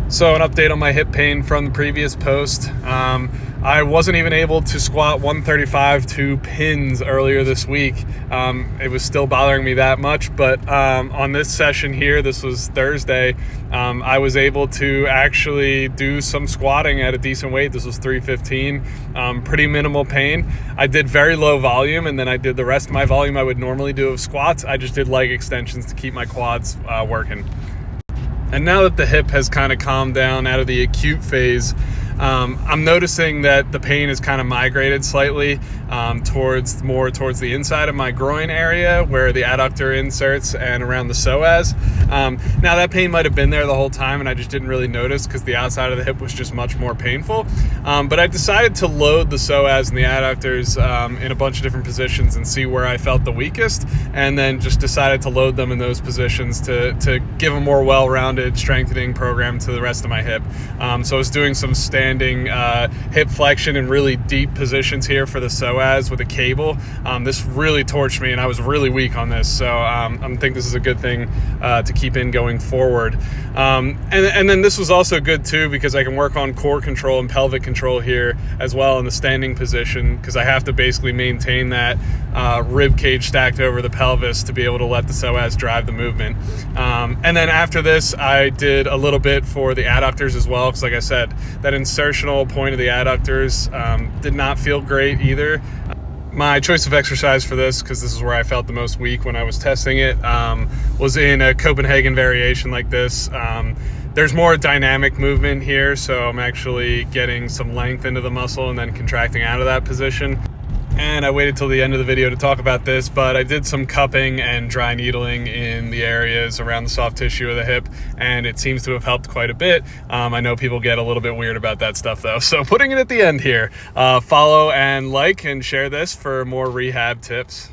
So an update on my hip pain from the previous post. I wasn't even able to squat 135 to pins earlier this week. It was still bothering me that much, but on this session here, this was Thursday, I was able to actually do some squatting at a decent weight. This was 315, pretty minimal pain. I did very low volume, and then I did the rest of my volume I would normally do of squats. I just did leg extensions to keep my quads working. And now that the hip has kind of calmed down out of the acute phase, I'm noticing that the pain has kind of migrated slightly towards the inside of my groin area where the adductor inserts and around the psoas. Now that pain might have been there the whole time and I just didn't really notice because the outside of the hip was just much more painful. But I decided to load the psoas and the adductors in a bunch of different positions and see where I felt the weakest, and then just decided to load them in those positions to give a more well-rounded strengthening program to the rest of my hip. So I was doing some standing hip flexion in really deep positions here for the psoas with a cable. This really torched me and I was really weak on this, so I think this is a good thing to keep in going forward. And then this was also good too because I can work on core control and pelvic control here as well in the standing position, because I have to basically maintain that rib cage stacked over the pelvis to be able to let the psoas drive the movement. And then after this I did a little bit for the adductors as well, because like I said, that insertional point of the adductors did not feel great either. My choice of exercise for this, because this is where I felt the most weak when I was testing it, was in a Copenhagen variation like this. There's more dynamic movement here, so I'm actually getting some length into the muscle and then contracting out of that position. And I waited till the end of the video to talk about this, but I did some cupping and dry needling in the areas around the soft tissue of the hip, and it seems to have helped quite a bit. I know people get a little bit weird about that stuff though, so putting it at the end here. Follow and like and share this for more rehab tips.